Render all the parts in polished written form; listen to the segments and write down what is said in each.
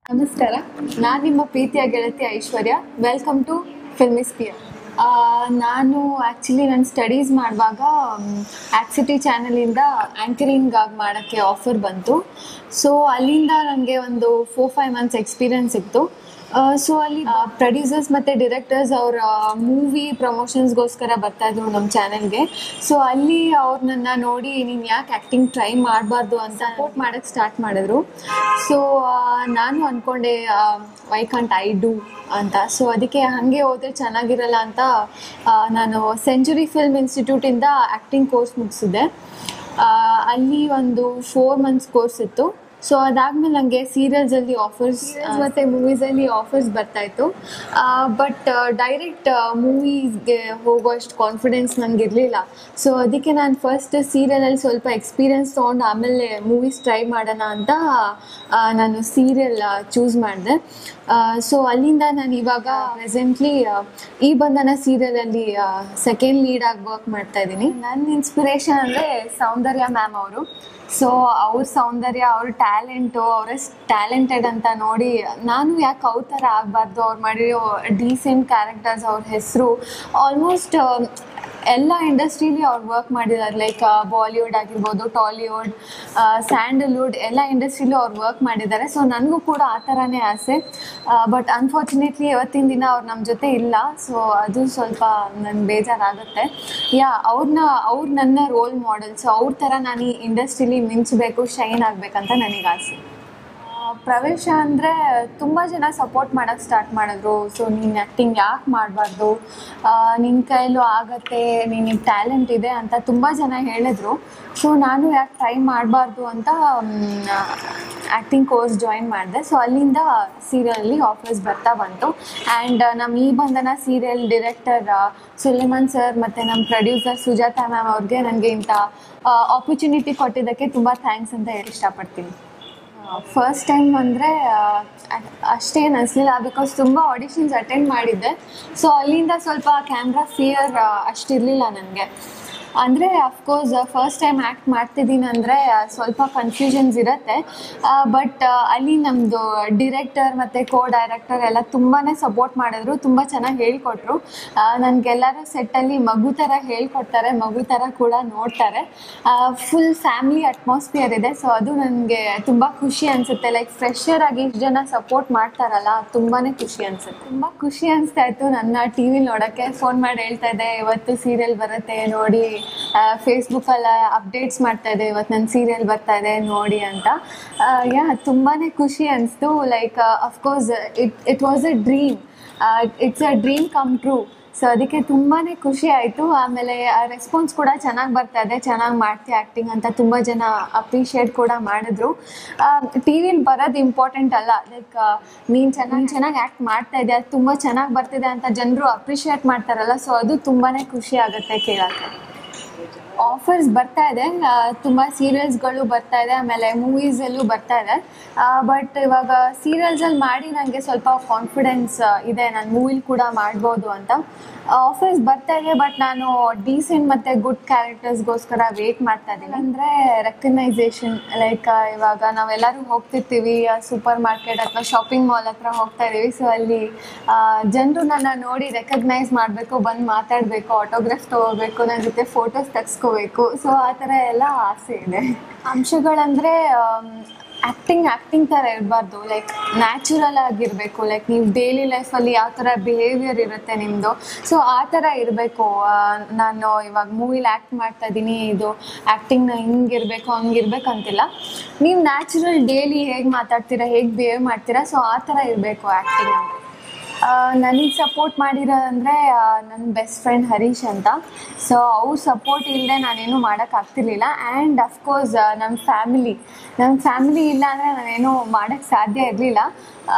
ನಮಸ್ಕಾರ, ನಾನು ನಿಮ್ಮ ಪ್ರೀತಿಯ ಗೆಳತಿ ಐಶ್ವರ್ಯ. Welcome to ಫಿಲ್ಮಿಸ್ಪಿಯರ್. ನಾನು ಆ್ಯಕ್ಚುಲಿ ನನ್ನ ಸ್ಟಡೀಸ್ ಮಾಡುವಾಗ ಆ್ಯಕ್ಸಿಟಿ ಚಾನಲಿಂದ ಆ್ಯಂಕರಿಂಗ್ ಆಗಿ ಮಾಡೋಕ್ಕೆ ಆಫರ್ ಬಂತು. ಸೊ ಅಲ್ಲಿಂದ ನನಗೆ ಒಂದು 4-5 ಮಂತ್ಸ್ ಎಕ್ಸ್ಪೀರಿಯನ್ಸ್ ಇತ್ತು. ಸೊ ಅಲ್ಲಿ ಪ್ರೊಡ್ಯೂಸರ್ಸ್ ಮತ್ತು ಡಿರೆಕ್ಟರ್ಸ್ ಅವರ ಮೂವಿ ಪ್ರಮೋಷನ್ಸ್ಗೋಸ್ಕರ ಬರ್ತಾಯಿದ್ರು ನಮ್ಮ ಚಾನಲ್ಗೆ. ಸೊ ಅಲ್ಲಿ ಅವ್ರು ನನ್ನ ನೋಡಿ ನೀನು ಯಾಕೆ ಆ್ಯಕ್ಟಿಂಗ್ ಟ್ರೈ ಮಾಡಬಾರ್ದು ಅಂತ ಸಪೋರ್ಟ್ ಮಾಡೋಕ್ಕೆ ಸ್ಟಾರ್ಟ್ ಮಾಡಿದ್ರು. ಸೊ ನಾನು ಅಂದ್ಕೊಂಡೆ ವೈ ಕಾಂಟ್ ಐ ಡೂ ಅಂತ. ಸೊ ಅದಕ್ಕೆ ಹಾಗೆ ಹೋದರೆ ಚೆನ್ನಾಗಿರಲ್ಲ ಅಂತ ನಾನು ಸೆಂಚುರಿ ಫಿಲ್ಮ್ ಇನ್ಸ್ಟಿಟ್ಯೂಟಿಂದ ಆ್ಯಕ್ಟಿಂಗ್ ಕೋರ್ಸ್ ಮುಗಿಸಿದ್ದೆ. ಅಲ್ಲಿ ಒಂದು 4 ಮಂತ್ಸ್ ಕೋರ್ಸ್ ಇತ್ತು. ಸೊ ಅದಾದಮೇಲೆ ನನಗೆ ಸೀರಿಯಲ್ಸಲ್ಲಿ ಆಫರ್ಸ್ ಮತ್ತು ಮೂವೀಸಲ್ಲಿ ಆಫರ್ಸ್ ಬರ್ತಾಯಿತ್ತು. ಬಟ್ ಡೈರೆಕ್ಟ್ ಮೂವೀಸ್ಗೆ ಹೋಗೋಷ್ಟು ಕಾನ್ಫಿಡೆನ್ಸ್ ನನಗಿರಲಿಲ್ಲ. ಸೊ ಅದಕ್ಕೆ ನಾನು ಫಸ್ಟ್ ಸೀರಿಯಲಲ್ಲಿ ಸ್ವಲ್ಪ ಎಕ್ಸ್ಪೀರಿಯನ್ಸ್ ತೊಗೊಂಡು ಆಮೇಲೆ ಮೂವೀಸ್ ಟ್ರೈ ಮಾಡೋಣ ಅಂತ ನಾನು ಸೀರಿಯಲ್ ಚೂಸ್ ಮಾಡಿದೆ. ಸೊ ಅಲ್ಲಿಂದ ನಾನು ಇವಾಗ ಪ್ರೆಸೆಂಟ್ಲಿ ಈ ಬಂಧನ ಸೀರಿಯಲಲ್ಲಿ ಸೆಕೆಂಡ್ ಲೀಡಾಗಿ ವರ್ಕ್ ಮಾಡ್ತಾಯಿದ್ದೀನಿ. ನನ್ನ ಇನ್ಸ್ಪಿರೇಷನ್ ಅಂದರೆ ಸೌಂದರ್ಯ ಮ್ಯಾಮ್ ಅವರು. ಸೊ ಅವ್ರ ಸೌಂದರ್ಯ, ಅವ್ರ ಟ್ಯಾಲೆಂಟು, ಅವರೆಷ್ಟು ಟ್ಯಾಲೆಂಟೆಡ್ ಅಂತ ನೋಡಿ ನಾನು ಯಾಕೆ ಅವ್ರ ಥರ ಆಗಬಾರ್ದು. ಅವ್ರು ಮಾಡಿರೋ ಡೀಸೆಂಟ್ ಕ್ಯಾರೆಕ್ಟರ್ಸ್, ಅವ್ರ ಹೆಸರು ಆಲ್ಮೋಸ್ಟ್ ಎಲ್ಲ ಇಂಡಸ್ಟ್ರೀಲಿ ಅವ್ರು ವರ್ಕ್ ಮಾಡಿದ್ದಾರೆ. ಲೈಕ್ ಬಾಲಿವುಡ್ ಆಗಿರ್ಬೋದು, ಟಾಲಿವುಡ್, ಸ್ಯಾಂಡಲ್ವುಡ್, ಎಲ್ಲ ಇಂಡಸ್ಟ್ರಿಲೂ ಅವ್ರು ವರ್ಕ್ ಮಾಡಿದ್ದಾರೆ. ಸೊ ನನಗೂ ಕೂಡ ಆ ಥರನೇ ಆಸೆ. ಬಟ್ ಅನ್ಫಾರ್ಚುನೇಟ್ಲಿ ಇವತ್ತಿನ ದಿನ ಅವ್ರು ನಮ್ಮ ಜೊತೆ ಇಲ್ಲ. ಸೊ ಅದು ಸ್ವಲ್ಪ ನನಗೆ ಬೇಜಾರಾಗುತ್ತೆ. ಅವ್ರು ನನ್ನ ರೋಲ್ ಮಾಡೆಲ್. ಸೊ ಅವ್ರ ಥರ ನಾನು ಈ ಇಂಡಸ್ಟ್ರಿಲಿ ಮಿಂಚಬೇಕು, ಶೈನ್ ಆಗಬೇಕಂತ ನನಗೆ ಆಸೆ. ಪ್ರವೇಶ ಅಂದರೆ ತುಂಬ ಜನ ಸಪೋರ್ಟ್ ಮಾಡೋಕ್ಕೆ ಸ್ಟಾರ್ಟ್ ಮಾಡಿದ್ರು. ಸೊ ನೀನು ಆ್ಯಕ್ಟಿಂಗ್ ಯಾಕೆ ಮಾಡಬಾರ್ದು, ನಿನ್ನ ಕೈಲೂ ಆಗತ್ತೆ, ನಿನಗೆ ಟ್ಯಾಲೆಂಟ್ ಇದೆ ಅಂತ ತುಂಬ ಜನ ಹೇಳಿದ್ರು. ಸೊ ನಾನು ಯಾಕೆ ಟ್ರೈ ಮಾಡಬಾರ್ದು ಅಂತ ಆ್ಯಕ್ಟಿಂಗ್ ಕೋರ್ಸ್ ಜಾಯಿನ್ ಮಾಡಿದೆ. ಸೊ ಅಲ್ಲಿಂದ ಸೀರಿಯಲಲ್ಲಿ ಆಫರ್ಸ್ ಬರ್ತಾ ಬಂತು. ಆ್ಯಂಡ್ ನಮ್ಮ ಈ ಬಂಧನ ಸೀರಿಯಲ್ ಡೈರೆಕ್ಟರ್ ಸುಲೇಮಾನ್ ಸರ್ ಮತ್ತು ನಮ್ಮ ಪ್ರೊಡ್ಯೂಸರ್ ಸುಜಾತಾ ಮ್ಯಾಮ್ ಅವ್ರಿಗೆ ನನಗೆ ಇಂಥ ಆಪರ್ಚುನಿಟಿ ಕೊಟ್ಟಿದ್ದಕ್ಕೆ ತುಂಬ ಥ್ಯಾಂಕ್ಸ್ ಅಂತ ಹೇಳಿ ಇಷ್ಟಪಡ್ತೀನಿ. ಫಸ್ಟ್ ಟೈಮ್ ಅಂದರೆ ಅಷ್ಟೇನು ಅನಿಸ್ಲಿಲ್ಲ, ಬಿಕಾಸ್ ತುಂಬ ಆಡಿಷನ್ಸ್ ಅಟೆಂಡ್ ಮಾಡಿದ್ದೆ. ಸೊ ಅಲ್ಲಿಂದ ಸ್ವಲ್ಪ ಕ್ಯಾಮ್ರಾ ಫಿಯರ್ ಅಷ್ಟಿರಲಿಲ್ಲ ನನಗೆ. ಅಂದರೆ ಅಫ್ಕೋರ್ಸ್ ಫಸ್ಟ್ ಟೈಮ್ ಆ್ಯಕ್ಟ್ ಮಾಡ್ತಿದ್ದೀನಿ ಅಂದರೆ ಸ್ವಲ್ಪ ಕನ್ಫ್ಯೂಷನ್ಸ್ ಇರುತ್ತೆ. ಬಟ್ ಅಲ್ಲಿ ನಮ್ಮದು ಡಿರೆಕ್ಟರ್ ಮತ್ತು ಕೋ ಡೈರೆಕ್ಟರ್ ಎಲ್ಲ ತುಂಬಾ ಸಪೋರ್ಟ್ ಮಾಡಿದ್ರು, ತುಂಬ ಚೆನ್ನಾಗಿ ಹೇಳ್ಕೊಟ್ರು. ನನಗೆಲ್ಲರೂ ಸೆಟ್ಟಲ್ಲಿ ಮಗು ಥರ ಹೇಳ್ಕೊಡ್ತಾರೆ, ಮಗು ಥರ ಕೂಡ ನೋಡ್ತಾರೆ. ಫುಲ್ ಫ್ಯಾಮಿಲಿ ಅಟ್ಮಾಸ್ಫಿಯರ್ ಇದೆ. ಸೊ ಅದು ನನಗೆ ತುಂಬ ಖುಷಿ ಅನಿಸುತ್ತೆ. ಲೈಕ್ ಫ್ರೆಶರ್ ಆಗಿ ಇಷ್ಟು ಜನ ಸಪೋರ್ಟ್ ಮಾಡ್ತಾರಲ್ಲ, ತುಂಬಾ ಖುಷಿ ಅನಿಸುತ್ತೆ. ತುಂಬ ಖುಷಿ ಅನಿಸ್ತಾ ಇತ್ತು ನನ್ನ ಟಿ ವಿಲಿ ನೋಡೋಕ್ಕೆ. ಫೋನ್ ಮಾಡಿ ಹೇಳ್ತಾ ಇದ್ದೆ ಇವತ್ತು ಸೀರಿಯಲ್ ಬರುತ್ತೆ ನೋಡಿ, ಫೇಸ್ಬುಕ್ಕಲ್ಲ ಅಪ್ಡೇಟ್ಸ್ ಮಾಡ್ತಾಯಿದ್ದೆ ಇವತ್ತು ನನ್ನ ಸೀರಿಯಲ್ ಬರ್ತಾಯಿದೆ ನೋಡಿ ಅಂತ. ತುಂಬಾ ಖುಷಿ ಅನಿಸ್ತು. Like of course it was a dream, it's a dream come true. So ಅದಕ್ಕೆ ತುಂಬಾ ಖುಷಿ ಆಯಿತು. ಆಮೇಲೆ ರೆಸ್ಪಾನ್ಸ್ ಕೂಡ ಚೆನ್ನಾಗಿ ಬರ್ತಾಯಿದೆ, ಚೆನ್ನಾಗಿ ಮಾಡ್ತೀಯ ಆ್ಯಕ್ಟಿಂಗ್ ಅಂತ ತುಂಬ ಜನ ಅಪ್ರಿಷಿಯೇಟ್ ಕೂಡ ಮಾಡಿದ್ರು. ಟಿ ವಿಲಿ ಬರೋದು ಇಂಪಾರ್ಟೆಂಟ್ ಅಲ್ಲ, ಲೈಕ್ ನೀನು ಚೆನ್ನಾಗಿ ಆ್ಯಕ್ಟ್ ಮಾಡ್ತಾಯಿದ್ದೆ, ಅದು ತುಂಬ ಚೆನ್ನಾಗಿ ಬರ್ತಿದೆ ಅಂತ ಜನರು ಅಪ್ರಿಷಿಯೇಟ್ ಮಾಡ್ತಾರಲ್ಲ. ಸೊ ಅದು ತುಂಬಾ ಖುಷಿ ಆಗುತ್ತೆ ಕೇಳೋಕ್ಕೆ. ಆಫರ್ಸ್ ಬರ್ತಾ ಇದೆ, ತುಂಬ ಸೀರಿಯಲ್ಸ್ಗಳು ಬರ್ತಾ ಇದೆ, ಆಮೇಲೆ ಮೂವೀಸಲ್ಲೂ ಬರ್ತಾ ಇದೆ. ಬಟ್ ಇವಾಗ ಸೀರಿಯಲ್ಸಲ್ಲಿ ಮಾಡಿ ನನಗೆ ಸ್ವಲ್ಪ ಕಾನ್ಫಿಡೆನ್ಸ್ ಇದೆ, ನಾನು ಮೂವಿಲಿ ಕೂಡ ಮಾಡ್ಬೋದು ಅಂತ. ಆಫರ್ಸ್ ಬರ್ತಾ ಇದೆ, ಬಟ್ ನಾನು ಡೀಸೆಂಟ್ ಮತ್ತು ಗುಡ್ ಕ್ಯಾರೆಕ್ಟರ್ಸ್ಗೋಸ್ಕರ ವೇಟ್ ಮಾಡ್ತಾ ಇದ್ದೀನಿ. ಅಂದರೆ ರೆಕಗ್ನೈಸೇಷನ್, ಲೈಕ್ ಇವಾಗ ನಾವೆಲ್ಲರೂ ಹೋಗ್ತಿರ್ತೀವಿ ಸೂಪರ್ ಮಾರ್ಕೆಟ್ ಅಥವಾ ಶಾಪಿಂಗ್ ಮಾಲ್ ಹತ್ರ ಹೋಗ್ತಾ ಇದ್ದೀವಿ. ಸೊ ಅಲ್ಲಿ ಜನರು ನನ್ನ ನೋಡಿ ರೆಕಗ್ನೈಸ್ ಮಾಡಬೇಕು, ಬಂದು ಮಾತಾಡಬೇಕು, ಆಟೋಗ್ರಾಫ್ ತೊಗೋಬೇಕು, ನನ್ನ ಜೊತೆ ಫೋಟೋಸ್ ತೆಗೆಸ್ಕೋಬೇಕು. ಸೊ ಆ ಥರ ಎಲ್ಲ ಆಸೆ ಇದೆ. ಅಂಶಗಳಂದರೆ ಆ್ಯಕ್ಟಿಂಗ್ ಥರ ಇರಬಾರ್ದು, ಲೈಕ್ ನ್ಯಾಚುರಲ್ ಆಗಿರಬೇಕು. ಲೈಕ್ ನೀವು ಡೈಲಿ ಲೈಫಲ್ಲಿ ಯಾವ ಥರ ಬಿಹೇವಿಯರ್ ಇರುತ್ತೆ ನಿಮ್ಮದು, ಸೊ ಆ ಥರ ಇರಬೇಕು. ನಾನು ಇವಾಗ ಮೂವಿಲಿ ಆ್ಯಕ್ಟ್ ಮಾಡ್ತಾಯಿದ್ದೀನಿ, ಇದು ಆ್ಯಕ್ಟಿಂಗ್ನ ಹಿಂಗಿರಬೇಕು ಹಂಗಿರ್ಬೇಕು ಅಂತಿಲ್ಲ. ನೀವು ನ್ಯಾಚುರಲ್ ಡೈಲಿ ಹೇಗೆ ಮಾತಾಡ್ತೀರಾ, ಹೇಗೆ ಬಿಹೇವ್ ಮಾಡ್ತೀರಾ, ಸೊ ಆ ಥರ ಇರಬೇಕು ಆ್ಯಕ್ಟಿಂಗ್ ಅಂದರೆ. ನನಗೆ ಸಪೋರ್ಟ್ ಮಾಡಿರೋದಂದರೆ ನನ್ನ ಬೆಸ್ಟ್ ಫ್ರೆಂಡ್ ಹರೀಶ್ ಅಂತ. ಸೊ ಅವ್ರ ಸಪೋರ್ಟ್ ಇಲ್ಲದೆ ನಾನೇನು ಮಾಡೋಕ್ಕಾಗ್ತಿರ್ಲಿಲ್ಲ. ಆ್ಯಂಡ್ ಅಫ್ಕೋರ್ಸ್ ನಮ್ಮ ಫ್ಯಾಮಿಲಿ ಇಲ್ಲ ಅಂದರೆ ನಾನೇನು ಮಾಡೋಕ್ಕೆ ಸಾಧ್ಯ ಇರಲಿಲ್ಲ.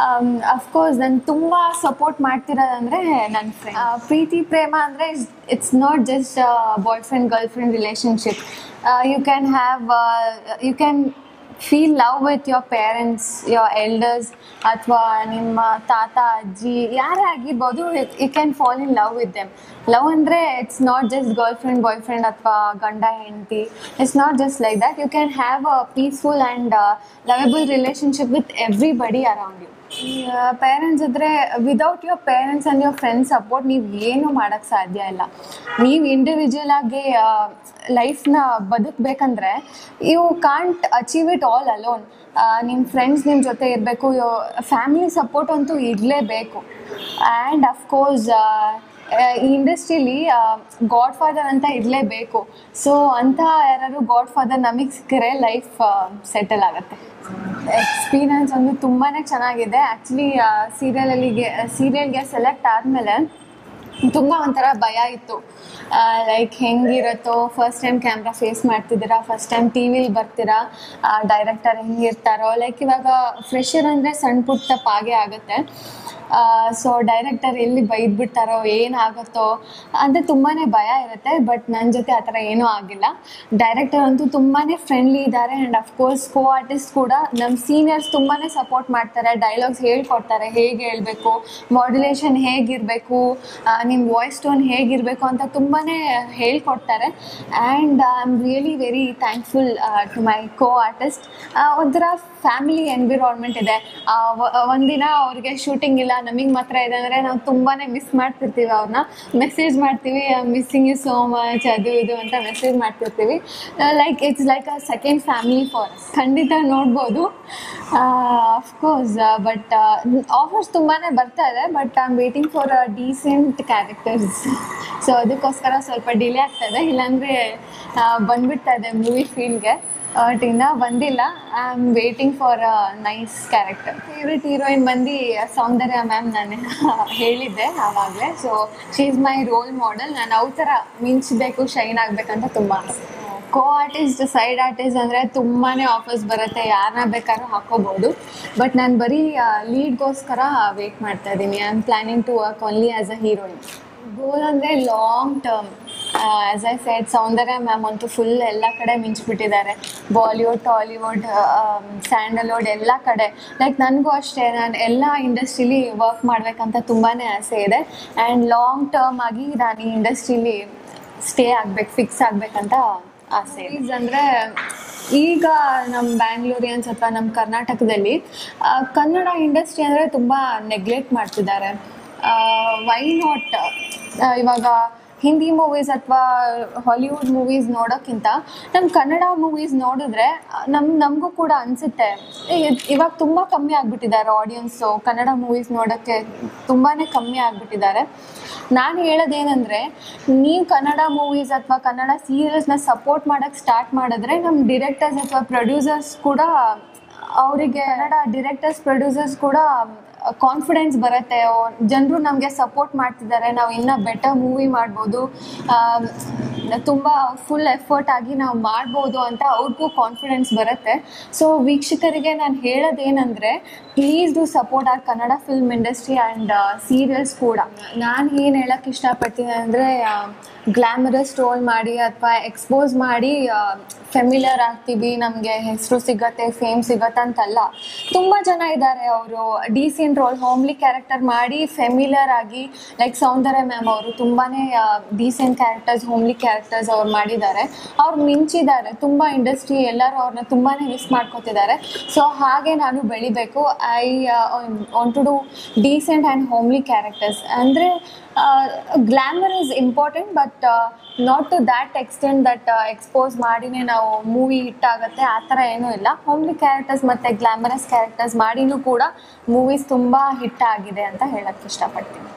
ಅಫ್ಕೋರ್ಸ್ ನಾನು ತುಂಬ ಸಪೋರ್ಟ್ ಮಾಡ್ತಿರೋದಂದರೆ ನನ್ನ ಫ್ರೆಂಡ್. ಪ್ರೀತಿ ಪ್ರೇಮ ಅಂದರೆ it's not just boyfriend girlfriend relationship. You can feel love with your parents, your elders, ಅಥವಾ ನಿಮ್ಮ ತಾತ ಅಜ್ಜಿ ಯಾರೇ ಆಗಿರ್ಬೋದು, you can fall in love with them. Love ಅಂದರೆ it's not just girlfriend boyfriend ಅಥವಾ ಗಂಡ ಹೆಂಡತಿ. It's not just like that. You can have a peaceful and lovable relationship with everybody around you. Parents ಇದ್ದರೆ, without your parents and your friends support ನೀವು ಏನೂ ಮಾಡೋಕ್ಕೆ ಸಾಧ್ಯ ಇಲ್ಲ. ನೀವು ಇಂಡಿವಿಜುವಲ್ ಆಗಿ ಲೈಫ್ನ ಬದುಕಬೇಕಂದ್ರೆ you can't achieve it all alone. ನಿಮ್ಮ ಫ್ರೆಂಡ್ಸ್ ನಿಮ್ಮ ಜೊತೆ ಇರಬೇಕು, ಫ್ಯಾಮಿಲಿ ಸಪೋರ್ಟ್ ಅಂತೂ ಇರಲೇಬೇಕು. ಆ್ಯಂಡ್ ಅಫ್ಕೋರ್ಸ್ ಈ ಇಂಡಸ್ಟ್ರೀಲಿ ಗಾಡ್ ಫಾದರ್ ಅಂತ ಇರಲೇಬೇಕು. ಸೊ ಅಂಥ ಯಾರು ಗಾಡ್ ಫಾದರ್ ನಮಗೆ ಸಿಕ್ಕರೆ ಲೈಫ್ ಸೆಟಲ್ ಆಗುತ್ತೆ. ಎಕ್ಸ್ಪೀರಿಯನ್ಸ್ ಒಂದು ತುಂಬಾ ಚೆನ್ನಾಗಿದೆ. ಆ್ಯಕ್ಚುಲಿ ಸೀರಿಯಲ್ಗೆ ಸೆಲೆಕ್ಟ್ ಆದಮೇಲೆ ತುಂಬ ಒಂಥರ ಭಯ ಇತ್ತು. ಲೈಕ್ ಹೆಂಗಿರುತ್ತೋ, ಫಸ್ಟ್ ಟೈಮ್ ಕ್ಯಾಮ್ರಾ ಫೇಸ್ ಮಾಡ್ತಿದ್ದೀರಾ, ಫಸ್ಟ್ ಟೈಮ್ ಟಿ ವಿಲಿ ಬರ್ತೀರಾ, ಡೈರೆಕ್ಟರ್ ಹೆಂಗಿರ್ತಾರೋ. ಲೈಕ್ ಇವಾಗ ಫ್ರೆಶರ್ ಅಂದರೆ ಸಣ್ಣ ಪುಟ್ಟ ತಪ್ಪಾಗೇ ಆಗುತ್ತೆ. ಸೊ ಡೈರೆಕ್ಟರ್ ಎಲ್ಲಿ ಬೈದ್ಬಿಡ್ತಾರೋ, ಏನಾಗುತ್ತೋ ಅಂತ ತುಂಬಾ ಭಯ ಇರುತ್ತೆ. ಬಟ್ ನನ್ನ ಜೊತೆ ಆ ಥರ ಏನೂ ಆಗಿಲ್ಲ. ಡೈರೆಕ್ಟರ್ ಅಂತೂ ತುಂಬಾ ಫ್ರೆಂಡ್ಲಿ ಇದ್ದಾರೆ. ಆ್ಯಂಡ್ ಅಫ್ಕೋರ್ಸ್ ಕೋ ಆರ್ಟಿಸ್ಟ್ ಕೂಡ ನಮ್ಮ ಸೀನಿಯರ್ಸ್ ತುಂಬಾ ಸಪೋರ್ಟ್ ಮಾಡ್ತಾರೆ. ಡೈಲಾಗ್ಸ್ ಹೇಳ್ಕೊಡ್ತಾರೆ, ಹೇಗೆ ಹೇಳಬೇಕು, ಮಾಡ್ಯುಲೇಷನ್ ಹೇಗಿರಬೇಕು, ನಿಮ್ಮ ವಾಯ್ಸ್ ಟೋನ್ ಹೇಗಿರಬೇಕು ಅಂತ ತುಂಬಾ ಹೇಳ್ಕೊಡ್ತಾರೆ. And I am really very thankful to my co artist. ಒಂಥರ ಫ್ಯಾಮಿಲಿ ಎನ್ವಿರಾನ್ಮೆಂಟ್ ಇದೆ. ಒಂದಿನ ಅವ್ರಿಗೆ ಶೂಟಿಂಗ್ ಇಲ್ಲ, ನಮಗೆ ಮಾತ್ರ ಇದೆ ಅಂದರೆ ನಾವು ತುಂಬಾ ಮಿಸ್ ಮಾಡ್ತಿರ್ತೀವಿ. ಅವ್ರನ್ನ ಮೆಸೇಜ್ ಮಾಡ್ತೀವಿ, ಮಿಸ್ಸಿಂಗ್ ಯು ಸೋ ಮಚ್, ಅದು ಇದು ಅಂತ ಮೆಸೇಜ್ ಮಾಡ್ತಿರ್ತೀವಿ. Like it's like a second family for us. ಖಂಡಿತ ನೋಡ್ಬೋದು ಅಫ್ಕೋರ್ಸ್. ಬಟ್ ಆಫರ್ಸ್ ತುಂಬಾ ಬರ್ತಾ ಇದೆ. But I am waiting for a decent characters. So ಅದಕ್ಕೋಸ್ಕರ ಸ್ವಲ್ಪ ಡಿಲೇ ಆಗ್ತಾಯಿದೆ. ಇಲ್ಲಾಂದರೆ ಬಂದುಬಿಡ್ತಾ ಇದೆ ಮೂವಿ ಫೀಲ್ಡ್ಗೆ. ಬಟ್ ಇನ್ನೂ ಬಂದಿಲ್ಲ. I am waiting for a nice character. Favourite heroine ಬಂದು ಸೌಂದರ್ಯ ಮ್ಯಾಮ್. ನಾನು ಹೇಳಿದ್ದೆ ಆವಾಗಲೇ. So she is my role model. ನಾನು ಅವ್ರ ಥರ ಮಿಂಚಬೇಕು, ಶೈನ್ ಆಗಬೇಕಂತ ತುಂಬ ಆಸೆ. ಕೋ ಆರ್ಟಿಸ್ಟ್, ಸೈಡ್ ಆರ್ಟಿಸ್ಟ್ ಅಂದರೆ ತುಂಬಾ ಆಫರ್ಸ್ ಬರುತ್ತೆ, ಯಾರನ್ನ ಬೇಕಾದ್ರೂ ಹಾಕೋಬೋದು. ಬಟ್ ನಾನು ಬರೀ ಲೀಡ್ಗೋಸ್ಕರ ವೇಟ್ ಮಾಡ್ತಾಯಿದ್ದೀನಿ. I am planning to work only as a heroine. Goal ಅಂದರೆ long term. As I said, Soundarya ma'am ಅಂತೂ ಫುಲ್ ಎಲ್ಲ ಕಡೆ ಮಿಂಚಿಬಿಟ್ಟಿದ್ದಾರೆ. ಬಾಲಿವುಡ್, ಟಾಲಿವುಡ್, ಸ್ಯಾಂಡಲ್ವುಡ್ ಎಲ್ಲ ಕಡೆ. ಲೈಕ್ ನನಗೂ ಅಷ್ಟೇ, ನಾನು ಎಲ್ಲ ಇಂಡಸ್ಟ್ರೀಲಿ ವರ್ಕ್ ಮಾಡಬೇಕಂತ ತುಂಬಾ ಆಸೆ ಇದೆ. ಆ್ಯಂಡ್ ಲಾಂಗ್ ಟರ್ಮ್ ಆಗಿ ನಾನು ಈ ಇಂಡಸ್ಟ್ರೀಲಿ ಸ್ಟೇ ಆಗಬೇಕು, ಫಿಕ್ಸ್ ಆಗಬೇಕಂತ ಆಸೆ ಇದೆ. ಅಂದರೆ ಈಗ ನಮ್ಮ ಬ್ಯಾಂಗ್ಳೂರಿಯನ್ಸ್ ಅಥವಾ ನಮ್ಮ ಕರ್ನಾಟಕದಲ್ಲಿ ಕನ್ನಡ ಇಂಡಸ್ಟ್ರಿ ಅಂದರೆ ತುಂಬ ನೆಗ್ಲೆಕ್ಟ್ ಮಾಡ್ತಿದ್ದಾರೆ. Why not? ಇವಾಗ ಹಿಂದಿ ಮೂವೀಸ್ ಅಥವಾ ಹಾಲಿವುಡ್ ಮೂವೀಸ್ ನೋಡೋಕ್ಕಿಂತ ನಮ್ಮ ಕನ್ನಡ ಮೂವೀಸ್ ನೋಡಿದ್ರೆ ನಮಗೂ ಕೂಡ ಅನಿಸುತ್ತೆ. ಇವಾಗ ತುಂಬ ಕಮ್ಮಿ ಆಗಿಬಿಟ್ಟಿದ್ದಾರೆ ಆಡಿಯನ್ಸು. ಕನ್ನಡ ಮೂವೀಸ್ ನೋಡೋಕ್ಕೆ ತುಂಬಾ ಕಮ್ಮಿ ಆಗಿಬಿಟ್ಟಿದ್ದಾರೆ. ನಾನು ಹೇಳೋದೇನೆಂದರೆ, ನೀವು ಕನ್ನಡ ಮೂವೀಸ್ ಅಥವಾ ಕನ್ನಡ ಸೀರಿಯಲ್ಸ್ನ ಸಪೋರ್ಟ್ ಮಾಡೋಕ್ಕೆ ಸ್ಟಾರ್ಟ್ ಮಾಡಿದ್ರೆ ನಮ್ಮ ಡಿರೆಕ್ಟರ್ಸ್ ಅಥವಾ ಪ್ರೊಡ್ಯೂಸರ್ಸ್ ಕೂಡ, ಅವರಿಗೆ ಕನ್ನಡ ಡಿರೆಕ್ಟರ್ಸ್ ಪ್ರೊಡ್ಯೂಸರ್ಸ್ ಕೂಡ ಕಾನ್ಫಿಡೆನ್ಸ್ ಬರುತ್ತೆ. ಜನರು ನಮಗೆ ಸಪೋರ್ಟ್ ಮಾಡ್ತಿದ್ದಾರೆ, ನಾವು ಇನ್ನೂ ಬೆಟರ್ ಮೂವಿ ಮಾಡ್ಬೋದು, ತುಂಬ ಫುಲ್ ಎಫರ್ಟ್ ಆಗಿ ನಾವು ಮಾಡ್ಬೋದು ಅಂತ ಅವ್ರಿಗೂ ಕಾನ್ಫಿಡೆನ್ಸ್ ಬರುತ್ತೆ. ಸೊ ವೀಕ್ಷಕರಿಗೆ ನಾನು ಹೇಳೋದೇನೆಂದರೆ, please do support our Kannada film industry and serials ಕೂಡ. ನಾನು ಏನು ಹೇಳೋಕ್ಕೆ ಇಷ್ಟಪಡ್ತೀನಿ ಅಂದರೆ, ಗ್ಲ್ಯಾಮರಸ್ ರೋಲ್ ಮಾಡಿ ಅಥವಾ ಎಕ್ಸ್ಪೋಸ್ ಮಾಡಿ ಫೆಮಿಲಿಯರ್ ಆಗ್ತೀವಿ, ನಮಗೆ ಹೆಸರು ಸಿಗತ್ತೆ, ಫೇಮ್ ಸಿಗತ್ತೆ ಅಂತಲ್ಲ. ತುಂಬ ಜನ ಇದ್ದಾರೆ, ಅವರು ಡೀಸೆಂಟ್ ರೋಲ್, ಹೋಮ್ಲಿ ಕ್ಯಾರೆಕ್ಟರ್ ಮಾಡಿ ಫೆಮಿಲಿಯರ್ ಆಗಿ, ಲೈಕ್ ಸೌಂದರ್ಯ ಮ್ಯಾಮ್ ಅವರು ತುಂಬಾ ಡೀಸೆಂಟ್ ಕ್ಯಾರೆಕ್ಟರ್ಸ್, ಹೋಮ್ಲಿ ಕ್ಯಾರೆಕ್ಟರ್ಸ್ ಅವ್ರು ಮಾಡಿದ್ದಾರೆ. ಅವ್ರು ಮಿಂಚಿದ್ದಾರೆ. ತುಂಬ ಇಂಡಸ್ಟ್ರಿ ಎಲ್ಲರೂ ಅವ್ರನ್ನ ತುಂಬಾ ಮಿಸ್ ಮಾಡ್ಕೊತಿದ್ದಾರೆ. ಸೊ ಹಾಗೆ ನಾನು ಬೆಳಿಬೇಕು. I want to do decent and homely characters. ಅಂದರೆ glamour is important, but not to that extent that expose ಮಾಡಿನೇ ನಾವು ಮೂವಿ ಹಿಟ್ ಆಗುತ್ತೆ, ಆ ಥರ ಏನೂ ಇಲ್ಲ. ಹೋಮ್ಲಿ ಕ್ಯಾರೆಕ್ಟರ್ಸ್ ಮತ್ತು ಗ್ಲ್ಯಾಮರಸ್ ಕ್ಯಾರೆಕ್ಟರ್ಸ್ ಮಾಡಿನೂ ಕೂಡ ಮೂವೀಸ್ ತುಂಬ ಹಿಟ್ ಆಗಿದೆ ಅಂತ ಹೇಳೋಕ್ಕೆ ಇಷ್ಟಪಡ್ತೀನಿ.